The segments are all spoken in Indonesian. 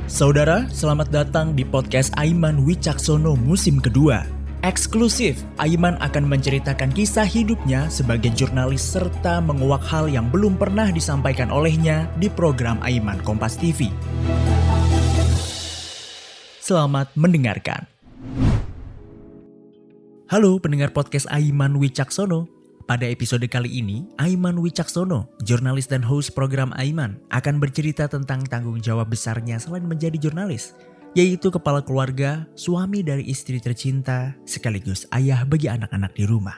Saudara, selamat datang di podcast Aiman Wicaksono musim kedua. Eksklusif, Aiman akan menceritakan kisah hidupnya sebagai jurnalis serta menguak hal yang belum pernah disampaikan olehnya di program Aiman Kompas TV. Selamat mendengarkan. Halo pendengar podcast Aiman Wicaksono. Pada episode kali ini, Aiman Wicaksono, jurnalis dan host program Aiman, akan bercerita tentang tanggung jawab besarnya selain menjadi jurnalis, yaitu kepala keluarga, suami dari istri tercinta, sekaligus ayah bagi anak-anak di rumah.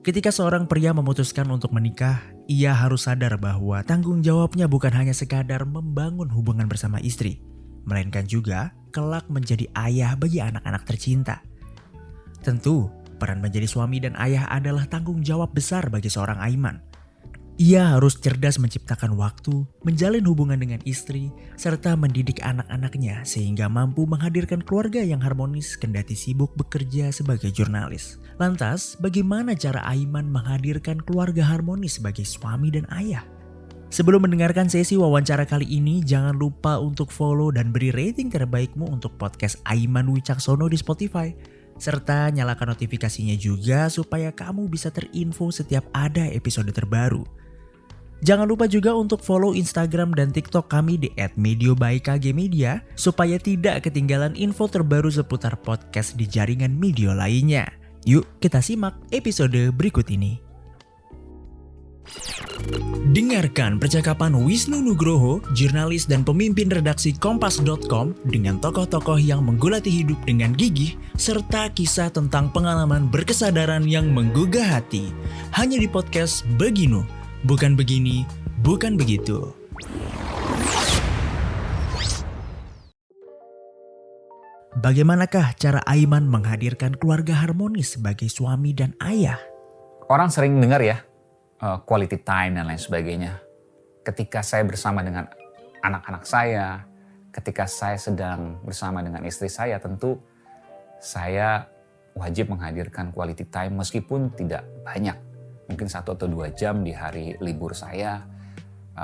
Ketika seorang pria memutuskan untuk menikah, ia harus sadar bahwa tanggung jawabnya bukan hanya sekadar membangun hubungan bersama istri, melainkan juga kelak menjadi ayah bagi anak-anak tercinta. Tentu, peran menjadi suami dan ayah adalah tanggung jawab besar bagi seorang Aiman. Ia harus cerdas menciptakan waktu, menjalin hubungan dengan istri, serta mendidik anak-anaknya sehingga mampu menghadirkan keluarga yang harmonis kendati sibuk bekerja sebagai jurnalis. Lantas, bagaimana cara Aiman menghadirkan keluarga harmonis sebagai suami dan ayah? Sebelum mendengarkan sesi wawancara kali ini, jangan lupa untuk follow dan beri rating terbaikmu untuk podcast Aiman Wicaksono di Spotify. Serta nyalakan notifikasinya juga supaya kamu bisa terinfo setiap ada episode terbaru. Jangan lupa juga untuk follow Instagram dan TikTok kami di @mediobyKGmedia supaya tidak ketinggalan info terbaru seputar podcast di jaringan media lainnya. Yuk kita simak episode berikut ini. Dengarkan percakapan Wisnu Nugroho, jurnalis dan pemimpin redaksi Kompas.com dengan tokoh-tokoh yang menggulati hidup dengan gigih serta kisah tentang pengalaman berkesadaran yang menggugah hati. Hanya di podcast Beginu, bukan begini, bukan begitu. Bagaimanakah cara Aiman menghadirkan keluarga harmonis sebagai suami dan ayah? Orang sering dengar ya, quality time dan lain sebagainya. Ketika saya bersama dengan anak-anak saya, ketika saya sedang bersama dengan istri saya, tentu saya wajib menghadirkan quality time meskipun tidak banyak. Mungkin 1 atau 2 jam di hari libur saya,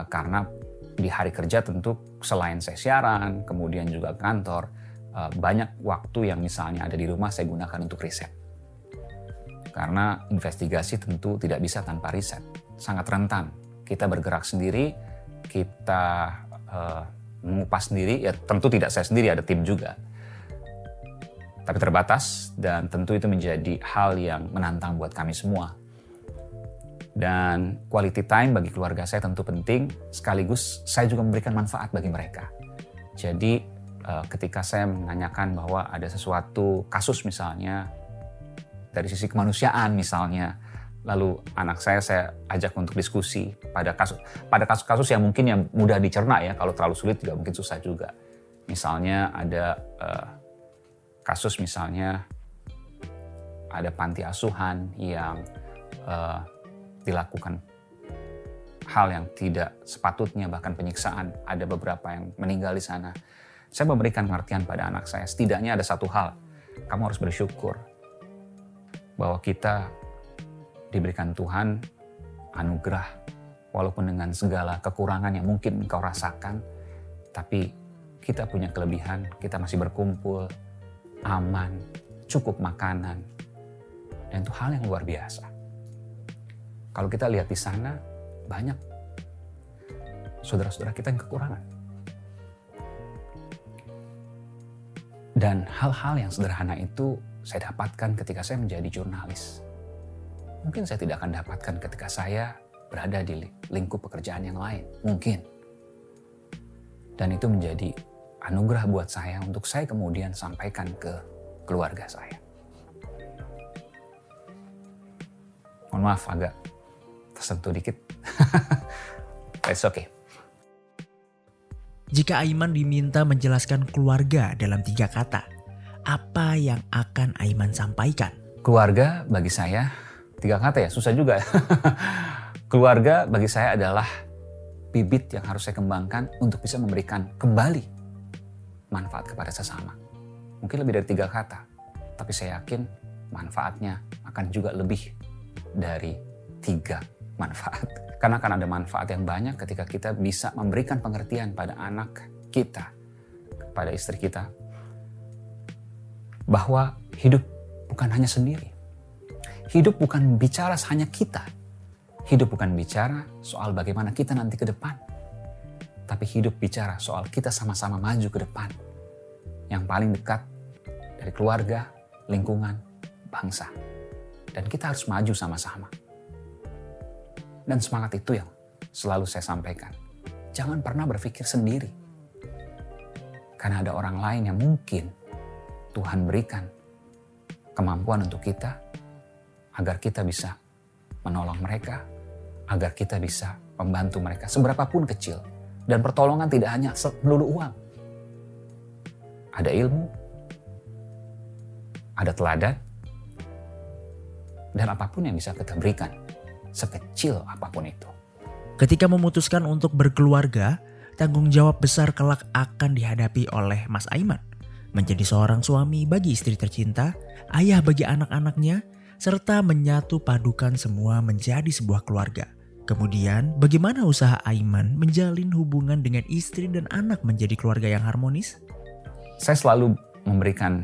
karena di hari kerja tentu selain saya siaran, kemudian juga kantor, banyak waktu yang misalnya ada di rumah saya gunakan untuk riset. Karena investigasi tentu tidak bisa tanpa riset, sangat rentan. Kita bergerak sendiri, kita mengupas sendiri, ya tentu tidak saya sendiri, ada tim juga. Tapi terbatas dan tentu itu menjadi hal yang menantang buat kami semua. Dan quality time bagi keluarga saya tentu penting, sekaligus saya juga memberikan manfaat bagi mereka. Jadi ketika saya menanyakan bahwa ada sesuatu kasus misalnya, dari sisi kemanusiaan misalnya, lalu anak saya ajak untuk diskusi pada kasus-kasus yang mungkin yang mudah dicerna ya, kalau terlalu sulit juga mungkin susah juga. Misalnya ada kasus misalnya ada panti asuhan yang dilakukan hal yang tidak sepatutnya, bahkan penyiksaan, ada beberapa yang meninggal di sana. Saya memberikan pengertian pada anak saya, setidaknya ada satu hal, kamu harus bersyukur bahwa kita diberikan Tuhan anugerah, walaupun dengan segala kekurangan yang mungkin engkau rasakan, tapi kita punya kelebihan, kita masih berkumpul, aman, cukup makanan, dan itu hal yang luar biasa. Kalau kita lihat di sana, banyak saudara-saudara kita yang kekurangan. Dan hal-hal yang sederhana itu saya dapatkan ketika saya menjadi jurnalis. Mungkin saya tidak akan dapatkan ketika saya berada di lingkup pekerjaan yang lain. Mungkin. Dan itu menjadi anugerah buat saya untuk saya kemudian sampaikan ke keluarga saya. Mohon maaf agak tersentuh dikit. It's okay. Jika Aiman diminta menjelaskan keluarga dalam 3 kata, apa yang akan Aiman sampaikan? Keluarga bagi saya, 3 kata ya, susah juga. Keluarga bagi saya adalah bibit yang harus saya kembangkan untuk bisa memberikan kembali manfaat kepada sesama. Mungkin lebih dari 3 kata, tapi saya yakin manfaatnya akan juga lebih dari 3 manfaat. Karena akan ada manfaat yang banyak ketika kita bisa memberikan pengertian pada anak kita pada istri kita, bahwa hidup bukan hanya sendiri. Hidup bukan bicara hanya kita. Hidup bukan bicara soal bagaimana kita nanti ke depan. Tapi hidup bicara soal kita sama-sama maju ke depan. Yang paling dekat dari keluarga, lingkungan, bangsa. Dan kita harus maju sama-sama. Dan semangat itu yang selalu saya sampaikan. Jangan pernah berpikir sendiri. Karena ada orang lain yang mungkin Tuhan berikan kemampuan untuk kita agar kita bisa menolong mereka, agar kita bisa membantu mereka seberapapun kecil. Dan pertolongan tidak hanya melulu uang. Ada ilmu, ada teladan, dan apapun yang bisa kita berikan, sekecil apapun itu. Ketika memutuskan untuk berkeluarga, tanggung jawab besar kelak akan dihadapi oleh Mas Aiman. Menjadi seorang suami bagi istri tercinta, ayah bagi anak-anaknya, serta menyatu padukan semua menjadi sebuah keluarga. Kemudian, bagaimana usaha Aiman menjalin hubungan dengan istri dan anak menjadi keluarga yang harmonis? Saya selalu memberikan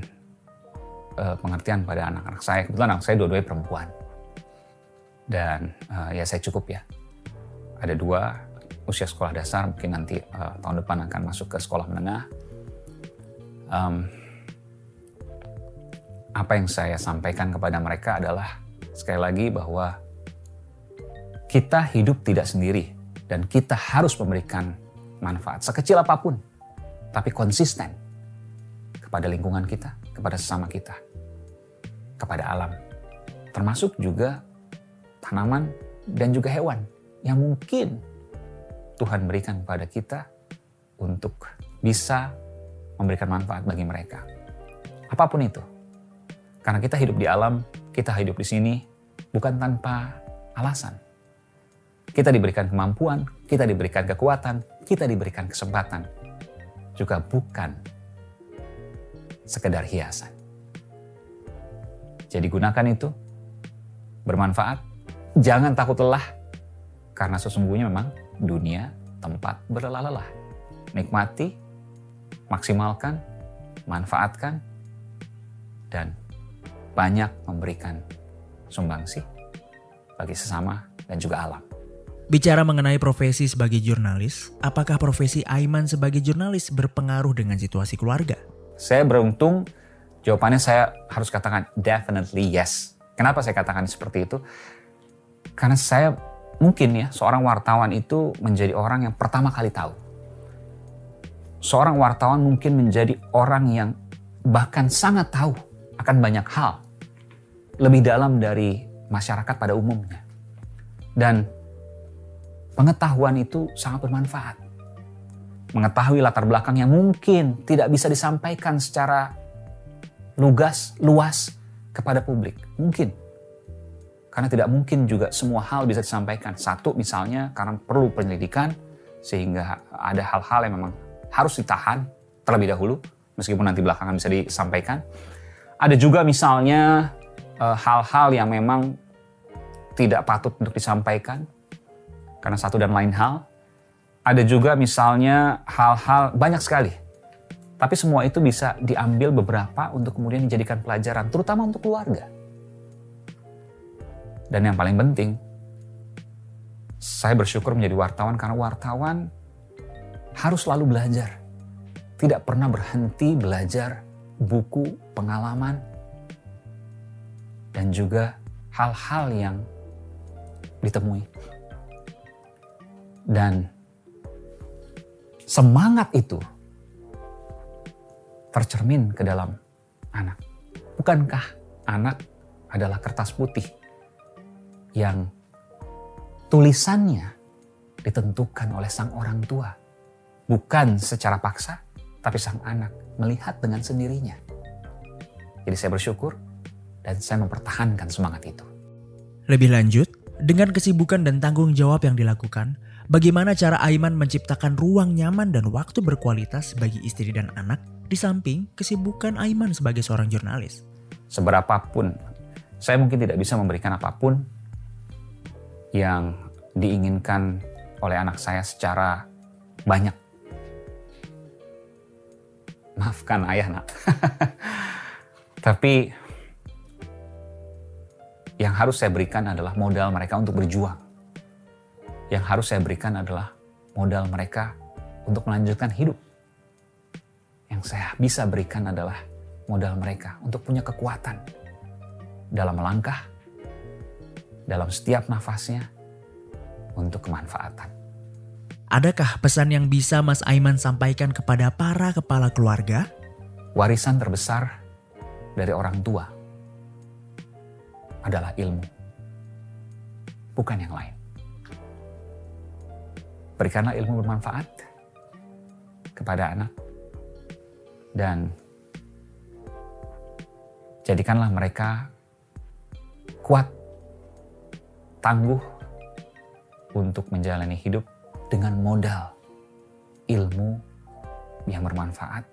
pengertian pada anak-anak saya. Kebetulan anak saya dua-duanya perempuan. Dan ya saya cukup ya. Ada 2 usia sekolah dasar, mungkin nanti tahun depan akan masuk ke sekolah menengah. Apa yang saya sampaikan kepada mereka adalah sekali lagi bahwa kita hidup tidak sendiri dan kita harus memberikan manfaat sekecil apapun, tapi konsisten kepada lingkungan kita, kepada sesama kita, kepada alam, termasuk juga tanaman dan juga hewan yang mungkin Tuhan berikan kepada kita untuk bisa memberikan manfaat bagi mereka. Apapun itu. Karena kita hidup di alam, kita hidup di sini bukan tanpa alasan. Kita diberikan kemampuan, kita diberikan kekuatan, kita diberikan kesempatan. Juga bukan sekedar hiasan. Jadi gunakan itu, bermanfaat, jangan takut lelah, karena sesungguhnya memang dunia tempat berlelah-lelah. Nikmati, maksimalkan, manfaatkan, dan banyak memberikan sumbangsih bagi sesama dan juga alam. Bicara mengenai profesi sebagai jurnalis, apakah profesi Aiman sebagai jurnalis berpengaruh dengan situasi keluarga? Saya beruntung, jawabannya saya harus katakan definitely yes. Kenapa saya katakan seperti itu? Karena saya mungkin ya, seorang wartawan itu menjadi orang yang pertama kali tahu. Seorang wartawan mungkin menjadi orang yang bahkan sangat tahu akan banyak hal lebih dalam dari masyarakat pada umumnya. Dan pengetahuan itu sangat bermanfaat. Mengetahui latar belakang yang mungkin tidak bisa disampaikan secara luas kepada publik. Mungkin. Karena tidak mungkin juga semua hal bisa disampaikan. Satu misalnya karena perlu penyelidikan sehingga ada hal-hal yang memang harus ditahan terlebih dahulu meskipun nanti belakangan bisa disampaikan. Ada juga misalnya hal-hal yang memang tidak patut untuk disampaikan karena satu dan lain hal. Ada juga misalnya hal-hal banyak sekali. Tapi semua itu bisa diambil beberapa untuk kemudian dijadikan pelajaran, terutama untuk keluarga. Dan yang paling penting, saya bersyukur menjadi wartawan karena wartawan harus selalu belajar. Tidak pernah berhenti belajar buku, pengalaman, dan juga hal-hal yang ditemui. Dan semangat itu tercermin ke dalam anak. Bukankah anak adalah kertas putih yang tulisannya ditentukan oleh sang orang tua? Bukan secara paksa, tapi sang anak melihat dengan sendirinya. Jadi saya bersyukur dan saya mempertahankan semangat itu. Lebih lanjut, dengan kesibukan dan tanggung jawab yang dilakukan, bagaimana cara Aiman menciptakan ruang nyaman dan waktu berkualitas bagi istri dan anak di samping kesibukan Aiman sebagai seorang jurnalis? Seberapapun, saya mungkin tidak bisa memberikan apapun yang diinginkan oleh anak saya secara banyak. Maafkan ayah, nak. Tapi yang harus saya berikan adalah modal mereka untuk berjuang. Yang harus saya berikan adalah modal mereka untuk melanjutkan hidup. Yang saya bisa berikan adalah modal mereka untuk punya kekuatan dalam melangkah, dalam setiap nafasnya, untuk kemanfaatan. Adakah pesan yang bisa Mas Aiman sampaikan kepada para kepala keluarga? Warisan terbesar dari orang tua adalah ilmu, bukan yang lain. Berikanlah ilmu bermanfaat kepada anak dan jadikanlah mereka kuat, tangguh untuk menjalani hidup dengan modal ilmu yang bermanfaat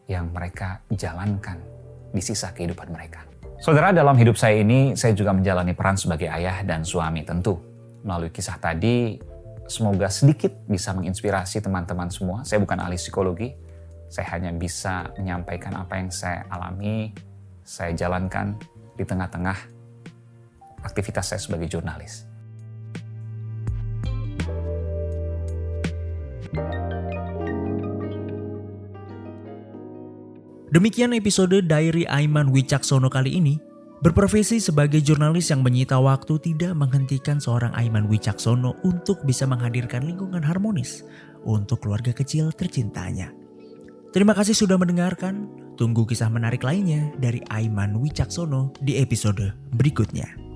yang mereka jalankan di sisa kehidupan mereka. Saudara, dalam hidup saya ini, saya juga menjalani peran sebagai ayah dan suami tentu. Melalui kisah tadi, semoga sedikit bisa menginspirasi teman-teman semua. Saya bukan ahli psikologi, saya hanya bisa menyampaikan apa yang saya alami, saya jalankan di tengah-tengah aktivitas saya sebagai jurnalis. Demikian episode Diary Aiman Wicaksono kali ini. Berprofesi sebagai jurnalis yang menyita waktu tidak menghentikan seorang Aiman Wicaksono untuk bisa menghadirkan lingkungan harmonis untuk keluarga kecil tercintanya. Terima kasih sudah mendengarkan. Tunggu kisah menarik lainnya dari Aiman Wicaksono di episode berikutnya.